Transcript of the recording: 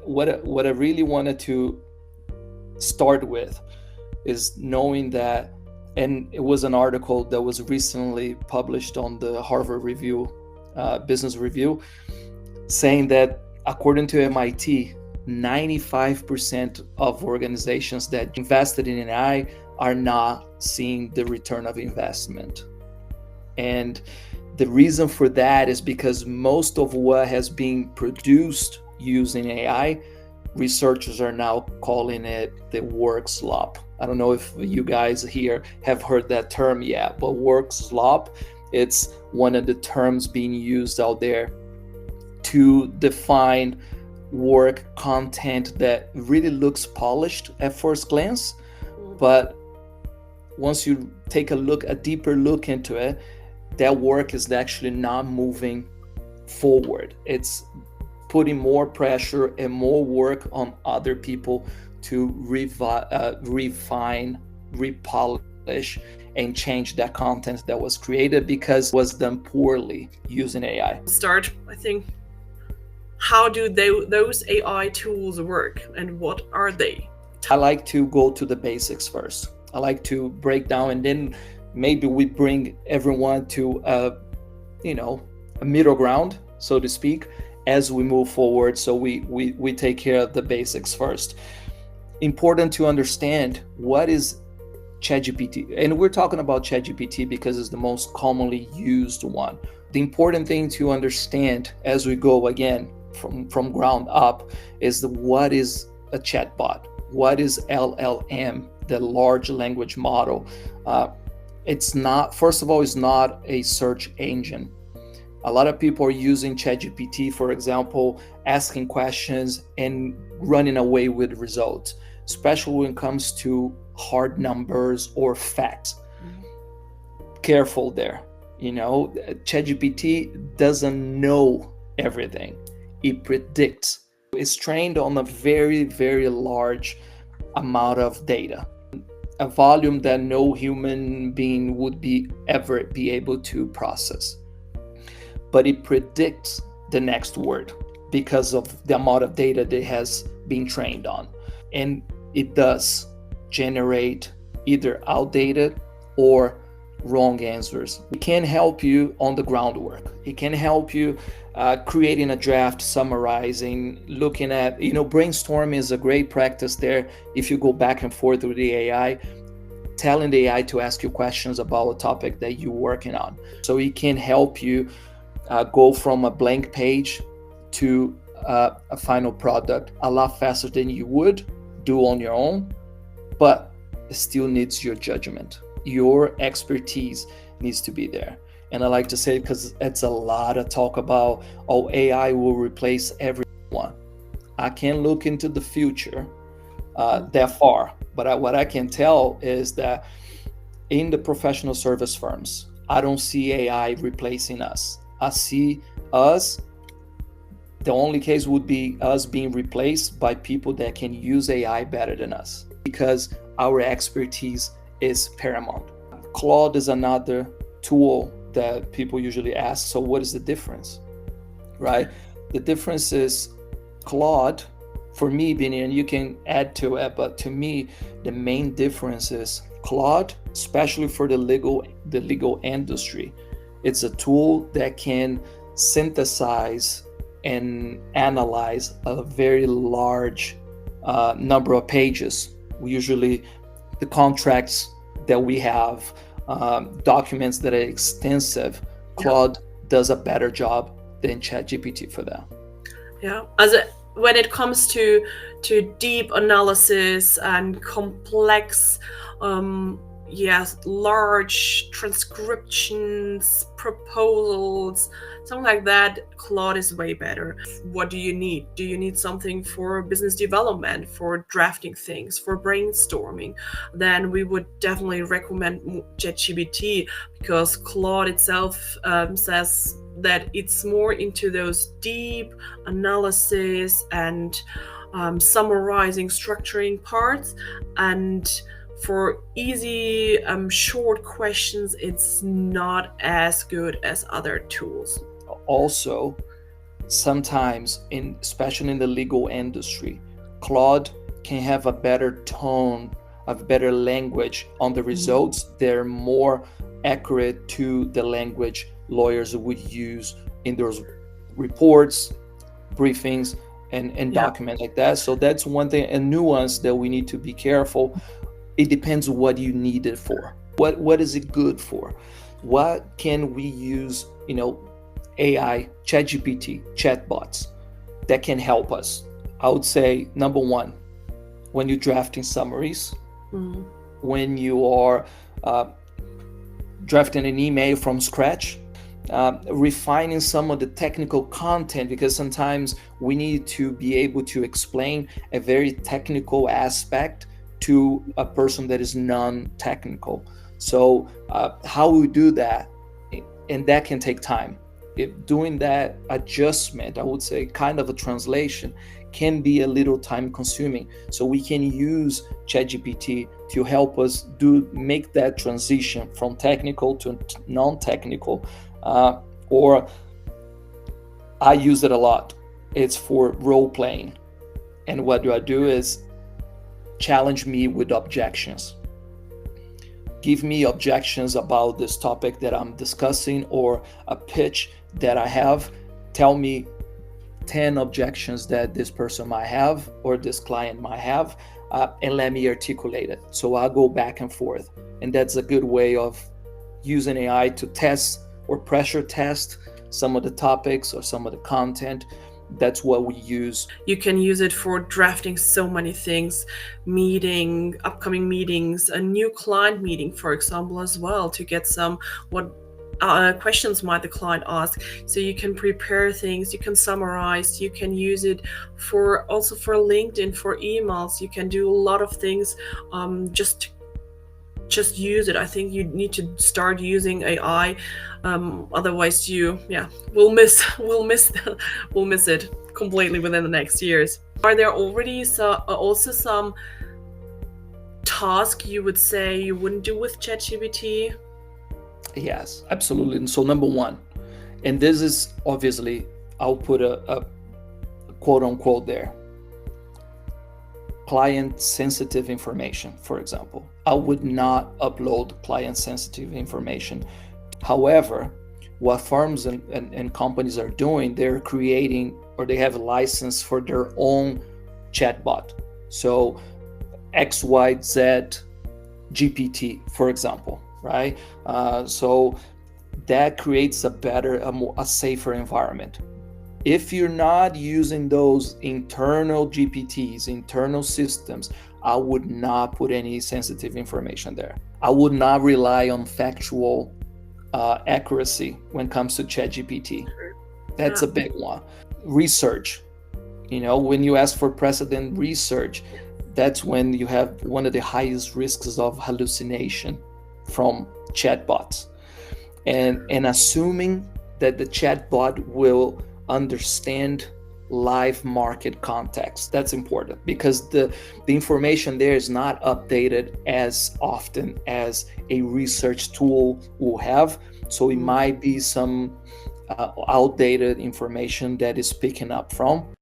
what I really wanted to start with is knowing that, and it was an article that was recently published on the Harvard Review, Business Review, saying that according to MIT, 95% of organizations that invested in AI are not seeing the return of investment. And the reason for that is because most of what has been produced using AI, researchers are now calling it the work slop. I don't know if you guys here have heard that term yet, but work slop, it's one of the terms being used out there to define work content that really looks polished at first glance, but once you take a deeper look into it, that work is actually not moving forward. It's putting more pressure and more work on other people to refine, repolish, and change that content that was created because it was done poorly using AI. Start, I think, how do those AI tools work and what are they? I like to go to the basics first. I like to break down, and then maybe we bring everyone to a middle ground, so to speak, as we move forward. So we take care of the basics first. Important to understand what is ChatGPT, and we're talking about ChatGPT because it's the most commonly used one. The important thing to understand as we go again from ground up is what is a chatbot, what is LLM, the large language model. It's not, first of all, it's not a search engine. A lot of people are using ChatGPT, for example, asking questions and running away with results, especially when it comes to hard numbers or facts. Careful there. ChatGPT doesn't know everything. It predicts. It's trained on a very, very large amount of data, a volume that no human being would ever be able to process. But it predicts the next word because of the amount of data that it has been trained on. And it does generate either outdated or wrong answers. It can help you on the groundwork. It can help you creating a draft, summarizing, looking at, brainstorming is a great practice there. If you go back and forth with the AI, telling the AI to ask you questions about a topic that you're working on. So it can help you go from a blank page to a final product a lot faster than you would do on your own, but it still needs your judgment. Your expertise needs to be there. And I like to say, because it's a lot of talk about, AI will replace everyone. I can't look into the future that far, but what I can tell is that in the professional service firms, I don't see AI replacing us. I see us, the only case would be us being replaced by people that can use AI better than us, because our expertise is paramount. Claude is another tool that people usually ask, so what is the difference, right? The difference is Claude, for me, Bini, and you can add to it, but to me, the main difference is Claude, especially for the legal industry, it's a tool that can synthesize and analyze a very large number of pages. Usually the contracts that we have, documents that are extensive, Claude does a better job than ChatGPT for that. Yeah, when it comes to deep analysis and complex, large transcriptions, proposals, something like that, Claude is way better. What do you need? Do you need something for business development, for drafting things, for brainstorming? Then we would definitely recommend ChatGPT, because Claude itself says that it's more into those deep analysis and summarizing, structuring parts, and for easy, short questions, it's not as good as other tools. Also, sometimes, especially in the legal industry, Claude can have a better tone, a better language on the results. They're more accurate to the language lawyers would use in those reports, briefings, and Yeah. documents like that. So that's one thing, a nuance that we need to be careful. It depends what you need it for. What is it good for? What can we use, AI, ChatGPT, chatbots that can help us? I would say number one, when you're drafting summaries, when you are drafting an email from scratch, refining some of the technical content, because sometimes we need to be able to explain a very technical aspect to a person that is non-technical. So how we do that, and that can take time. If doing that adjustment, I would say kind of a translation, can be a little time consuming. So we can use ChatGPT to help us make that transition from technical to non-technical. Or I use it a lot. It's for role playing. And what do I do is challenge me with objections. Give me objections about this topic that I'm discussing or a pitch that I have. Tell me 10 objections that this person might have or this client might have, and let me articulate it. So I'll go back and forth. And that's a good way of using AI to test or pressure test some of the topics or some of the content. That's what we use. You can use it for drafting so many things, upcoming meetings, a new client meeting, for example, as well, to get some what questions might the client ask. So you can prepare things, you can summarize, you can use it for LinkedIn, for emails. You can do a lot of things. Just use it. I think you need to start using AI. Otherwise, we'll miss it completely within the next years. Are there already also some task you would say you wouldn't do with ChatGPT? Yes, absolutely. And so number one, and this is obviously, I'll put a quote unquote there, client sensitive information, for example. I would not upload client sensitive information. However, what firms and companies are doing, they're creating, or they have a license for their own chatbot. So XYZ GPT, for example, right? So that creates a safer environment. If you're not using those internal GPTs, internal systems, I would not put any sensitive information there. I would not rely on factual accuracy when it comes to ChatGPT. That's a big one. Research. When you ask for precedent research, that's when you have one of the highest risks of hallucination from chatbots. And assuming that the chatbot will understand live market context. That's important because the information there is not updated as often as a research tool will have. So it might be some outdated information that is picking up from.